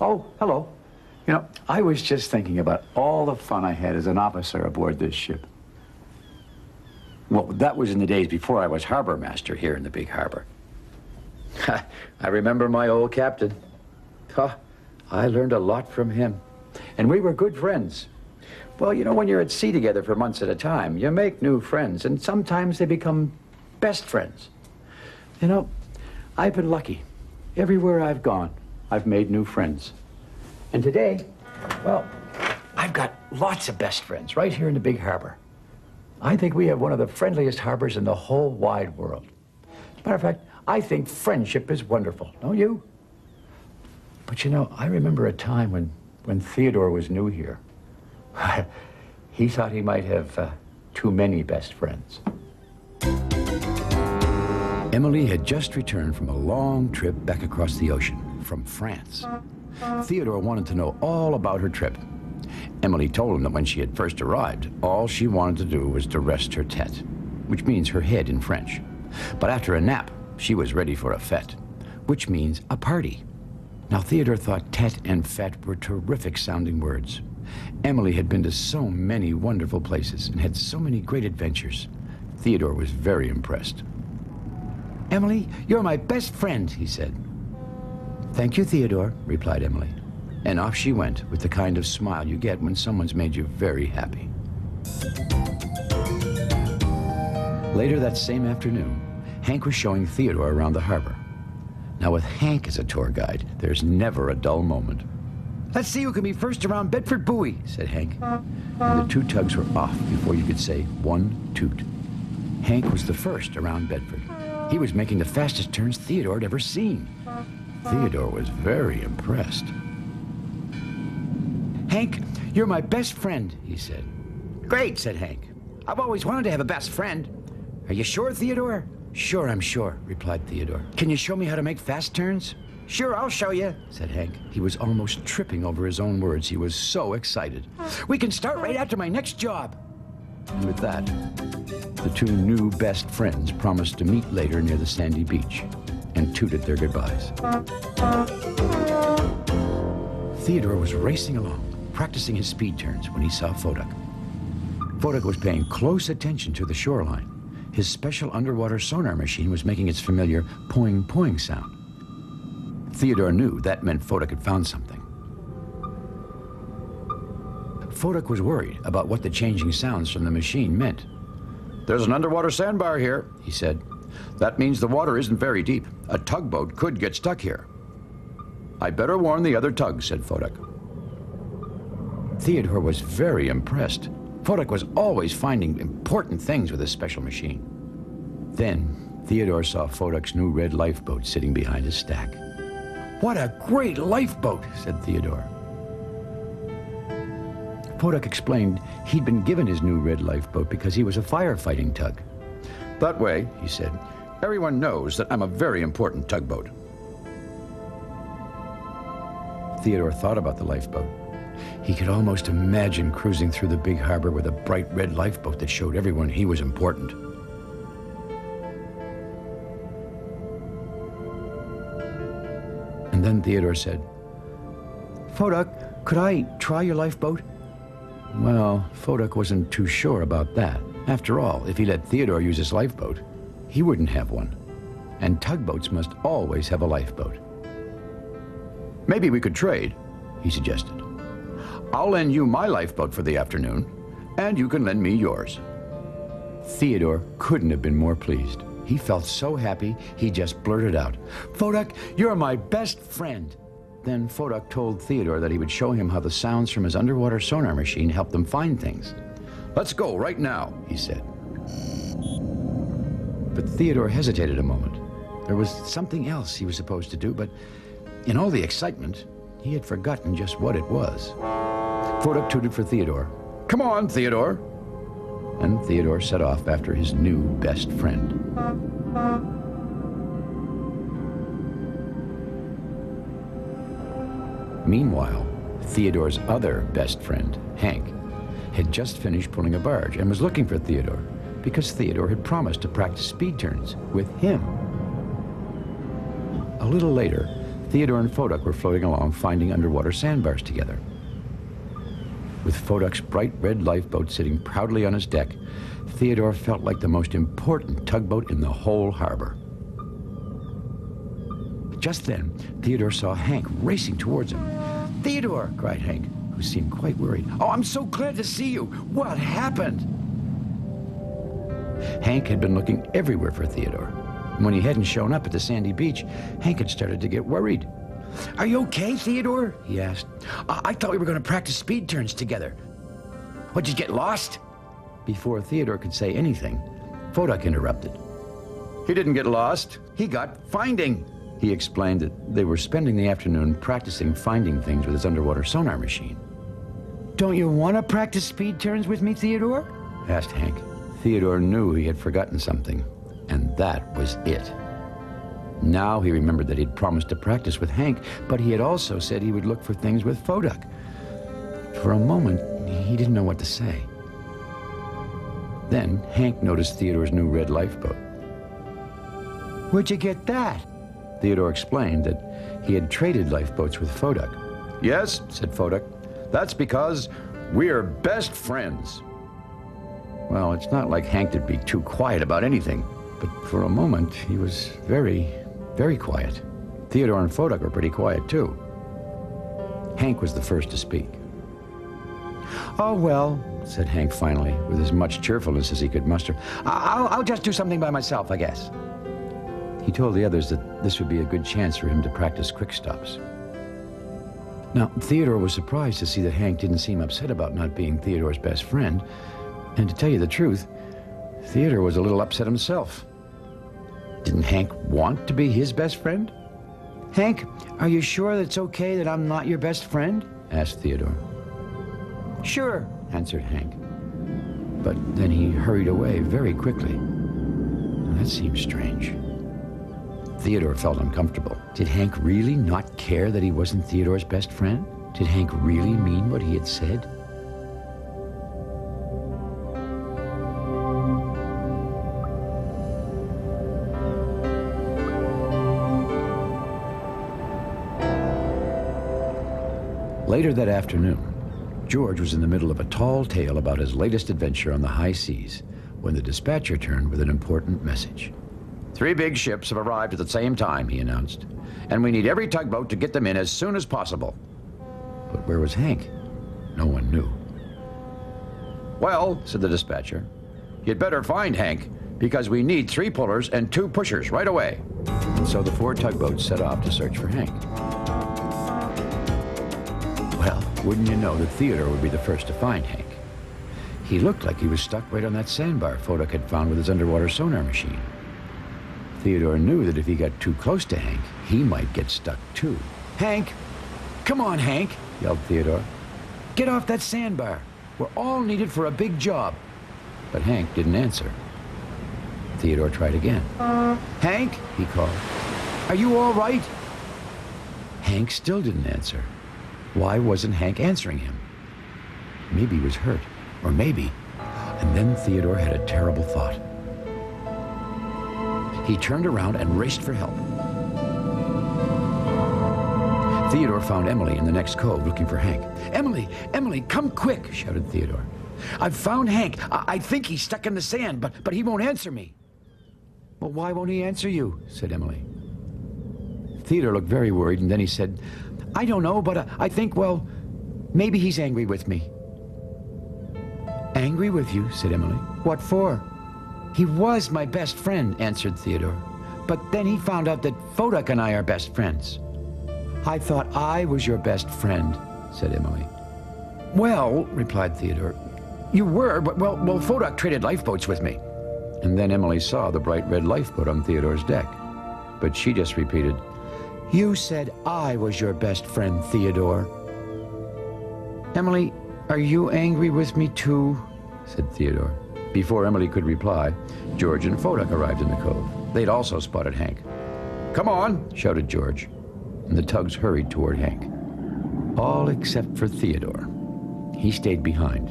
Oh, hello. You know, I was just thinking about all the fun I had as an officer aboard this ship. Well, that was in the days before I was harbor master here in the big harbor. I remember my old captain. I learned a lot from him. And we were good friends. Well, you know, when you're at sea together for months at a time, you make new friends, and sometimes they become best friends. You know, I've been lucky. Everywhere I've gone, I've made new friends. And today, well, I've got lots of best friends right here in the big harbor. I think we have one of the friendliest harbors in the whole wide world. As a matter of fact, I think friendship is wonderful, don't you? But you know, I remember a time when Theodore was new here. He thought he might have too many best friends. Emily had just returned from a long trip back across the ocean, from France. Theodore wanted to know all about her trip. Emily told him that when she had first arrived, all she wanted to do was to rest her tête, which means her head in French. But after a nap, she was ready for a fête, which means a party. Now, Theodore thought tête and fête were terrific sounding words. Emily had been to so many wonderful places and had so many great adventures. Theodore was very impressed. "Emily, you're my best friend," he said. "Thank you, Theodore," replied Emily. And off she went with the kind of smile you get when someone's made you very happy. Later that same afternoon, Hank was showing Theodore around the harbor. Now, with Hank as a tour guide, there's never a dull moment. "Let's see who can be first around Bedford Buoy," said Hank. And the two tugs were off before you could say one toot. Hank was the first around Bedford. He was making the fastest turns Theodore had ever seen. Theodore was very impressed. "Hank, you're my best friend," he said. "Great," said Hank. "I've always wanted to have a best friend." "Are you sure, Theodore?" "Sure, I'm sure," replied Theodore. "Can you show me how to make fast turns?" "Sure, I'll show you," said Hank. He was almost tripping over his own words. He was so excited. "We can start right after my next job." And with that, the two new best friends promised to meet later near the sandy beach and tooted their goodbyes. Theodore was racing along, practicing his speed turns when he saw Fodak. Fodak was paying close attention to the shoreline. His special underwater sonar machine was making its familiar poing poing sound. Theodore knew that meant Fodak had found something. Fodak was worried about what the changing sounds from the machine meant. "There's an underwater sandbar here," he said. "That means the water isn't very deep. A tugboat could get stuck here." "I'd better warn the other tugs," said Fodak. Theodore was very impressed. Fodak was always finding important things with his special machine. Then Theodore saw Fodak's new red lifeboat sitting behind his stack. "What a great lifeboat," said Theodore. Fodak explained he'd been given his new red lifeboat because he was a firefighting tug. "That way," he said, "everyone knows that I'm a very important tugboat." Theodore thought about the lifeboat. He could almost imagine cruising through the big harbor with a bright red lifeboat that showed everyone he was important. And then Theodore said, "Fodak, could I try your lifeboat?" Well, Fodak wasn't too sure about that. After all, if he let Theodore use his lifeboat, he wouldn't have one. And tugboats must always have a lifeboat. "Maybe we could trade," he suggested. "I'll lend you my lifeboat for the afternoon, and you can lend me yours." Theodore couldn't have been more pleased. He felt so happy, he just blurted out, "Fodak, you're my best friend." Then Fodak told Theodore that he would show him how the sounds from his underwater sonar machine helped them find things. "Let's go right now," he said. But Theodore hesitated a moment. There was something else he was supposed to do, but in all the excitement, he had forgotten just what it was. Fodak tooted for Theodore. "Come on, Theodore." And Theodore set off after his new best friend. Meanwhile, Theodore's other best friend, Hank, had just finished pulling a barge and was looking for Theodore because Theodore had promised to practice speed turns with him. A little later, Theodore and Foduck were floating along, finding underwater sandbars together. With Foduck's bright red lifeboat sitting proudly on his deck, Theodore felt like the most important tugboat in the whole harbor. Just then, Theodore saw Hank racing towards him. "Theodore!" cried Hank, who seemed quite worried. "Oh, I'm so glad to see you! What happened?" Hank had been looking everywhere for Theodore. When he hadn't shown up at the sandy beach, Hank had started to get worried. "Are you okay, Theodore?" he asked. I thought we were going to practice speed turns together. What, did you get lost?" Before Theodore could say anything, Foduck interrupted. "He didn't get lost. He got finding." He explained that they were spending the afternoon practicing finding things with his underwater sonar machine. "Don't you want to practice speed turns with me, Theodore?" asked Hank. Theodore knew he had forgotten something, and that was it. Now he remembered that he'd promised to practice with Hank, but he had also said he would look for things with Foduck. For a moment, he didn't know what to say. Then Hank noticed Theodore's new red lifeboat. "Where'd you get that?" Theodore explained that he had traded lifeboats with Foduck. "Yes," said Foduck, "that's because we're best friends." Well, it's not like Hank would be too quiet about anything, but for a moment he was very, very quiet. Theodore and Foduck were pretty quiet too. Hank was the first to speak. "Oh, well," said Hank finally, with as much cheerfulness as he could muster. I'll just do something by myself, I guess." He told the others that this would be a good chance for him to practice quick stops. Now, Theodore was surprised to see that Hank didn't seem upset about not being Theodore's best friend. And to tell you the truth, Theodore was a little upset himself. Didn't Hank want to be his best friend? "Hank, are you sure that it's okay that I'm not your best friend?" asked Theodore. "Sure," answered Hank. But then he hurried away very quickly. That seemed strange. Theodore felt uncomfortable. Did Hank really not care that he wasn't Theodore's best friend? Did Hank really mean what he had said? Later that afternoon, George was in the middle of a tall tale about his latest adventure on the high seas when the dispatcher turned with an important message. "3 big ships have arrived at the same time," he announced, "and we need every tugboat to get them in as soon as possible." But where was Hank? No one knew. "Well," said the dispatcher, "you'd better find Hank, because we need 3 pullers and 2 pushers right away." And so the 4 tugboats set off to search for Hank. Well, wouldn't you know that Theodore would be the first to find Hank. He looked like he was stuck right on that sandbar Foduck had found with his underwater sonar machine. Theodore knew that if he got too close to Hank, he might get stuck too. "Hank! Come on, Hank!" yelled Theodore. "Get off that sandbar. We're all needed for a big job." But Hank didn't answer. Theodore tried again. "Hank!" he called. "Are you all right?" Hank still didn't answer. Why wasn't Hank answering him? Maybe he was hurt, or maybe... And then Theodore had a terrible thought. He turned around and raced for help. Theodore found Emily in the next cove looking for Hank. "Emily! Emily, come quick!" shouted Theodore. "I've found Hank. I think he's stuck in the sand, but he won't answer me." "Well, why won't he answer you?" said Emily. Theodore looked very worried, and then he said, "I don't know, but I think, well, maybe he's angry with me." "Angry with you?" said Emily. "What for?" "He was my best friend," answered Theodore. "But then he found out that Foduck and I are best friends." "I thought I was your best friend," said Emily. "Well," replied Theodore, "you were, but, well, Foduck traded lifeboats with me." And then Emily saw the bright red lifeboat on Theodore's deck. But she just repeated, "You said I was your best friend, Theodore." "Emily, are you angry with me too?" said Theodore. Before Emily could reply, George and Foduck arrived in the cove. They'd also spotted Hank. "Come on," shouted George, and the tugs hurried toward Hank. All except for Theodore. He stayed behind.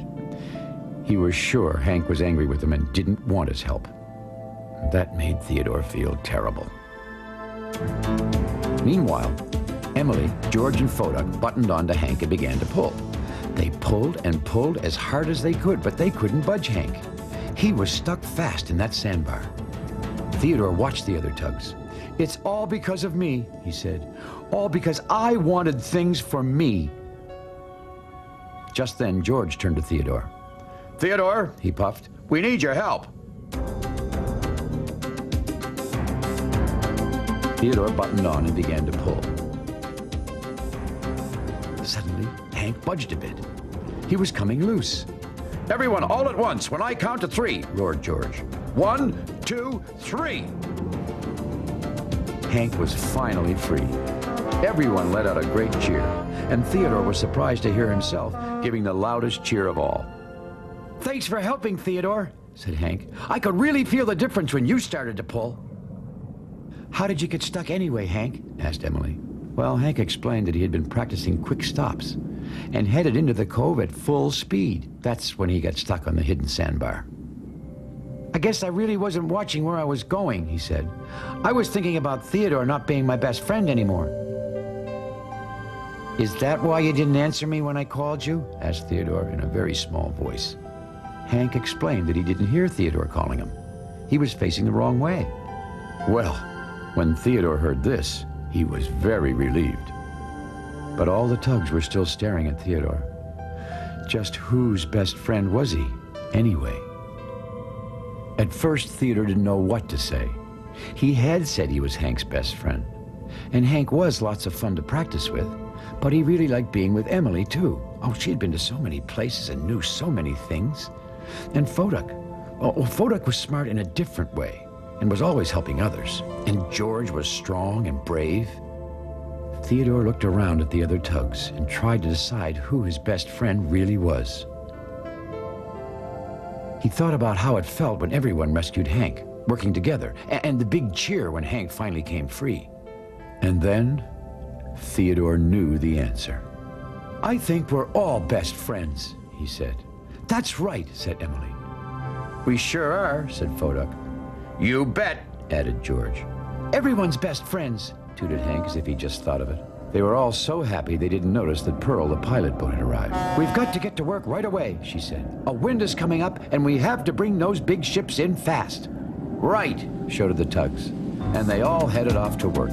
He was sure Hank was angry with him and didn't want his help. That made Theodore feel terrible. Meanwhile, Emily, George, and Foduck buttoned onto Hank and began to pull. They pulled and pulled as hard as they could, but they couldn't budge Hank. He was stuck fast in that sandbar. Theodore watched the other tugs. "It's all because of me," he said. "All because I wanted things for me." Just then, George turned to Theodore. "Theodore," he puffed, "we need your help." Theodore buttoned on and began to pull. Suddenly, Hank budged a bit. He was coming loose. "Everyone, all at once, when I count to 3, roared George. 1, 2, 3. Hank was finally free. Everyone let out a great cheer, and Theodore was surprised to hear himself giving the loudest cheer of all. "Thanks for helping, Theodore," said Hank. "I could really feel the difference when you started to pull." "How did you get stuck anyway, Hank?" asked Emily. Well, Hank explained that he had been practicing quick stops and headed into the cove at full speed. That's when he got stuck on the hidden sandbar. "I guess I really wasn't watching where I was going," he said. "I was thinking about Theodore not being my best friend anymore." "Is that why you didn't answer me when I called you?" asked Theodore in a very small voice. Hank explained that he didn't hear Theodore calling him. He was facing the wrong way. Well, when Theodore heard this, he was very relieved. But all the tugs were still staring at Theodore. Just whose best friend was he, anyway? At first, Theodore didn't know what to say. He had said he was Hank's best friend, and Hank was lots of fun to practice with, but he really liked being with Emily, too. Oh, she had been to so many places and knew so many things. And Foduck. Oh, Foduck was smart in a different way and was always helping others. And George was strong and brave. Theodore looked around at the other tugs and tried to decide who his best friend really was. He thought about how it felt when everyone rescued Hank, working together, and the big cheer when Hank finally came free. And then Theodore knew the answer. "I think we're all best friends," he said. "That's right," said Emily. "We sure are," said Foduck. "You bet," added George. "Everyone's best friends," tooted Hank as if he just thought of it. They were all so happy they didn't notice that Pearl, the pilot boat, had arrived. "We've got to get to work right away," she said. "A wind is coming up, and we have to bring those big ships in fast." "Right," shouted the tugs, and they all headed off to work.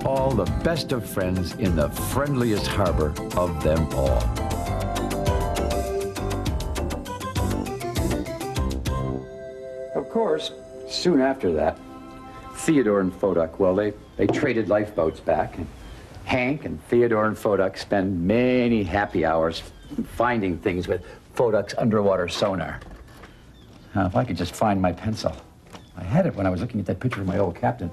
All the best of friends in the friendliest harbor of them all. Of course, soon after that, Theodore and Foduck, well, they traded lifeboats back, and Hank and Theodore and Foduck spent many happy hours finding things with Foduck's underwater sonar. Now, if I could just find my pencil. I had it when I was looking at that picture of my old captain.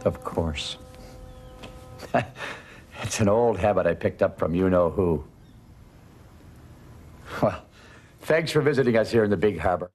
Of course. It's an old habit I picked up from you-know-who. Well, thanks for visiting us here in the Big Harbor.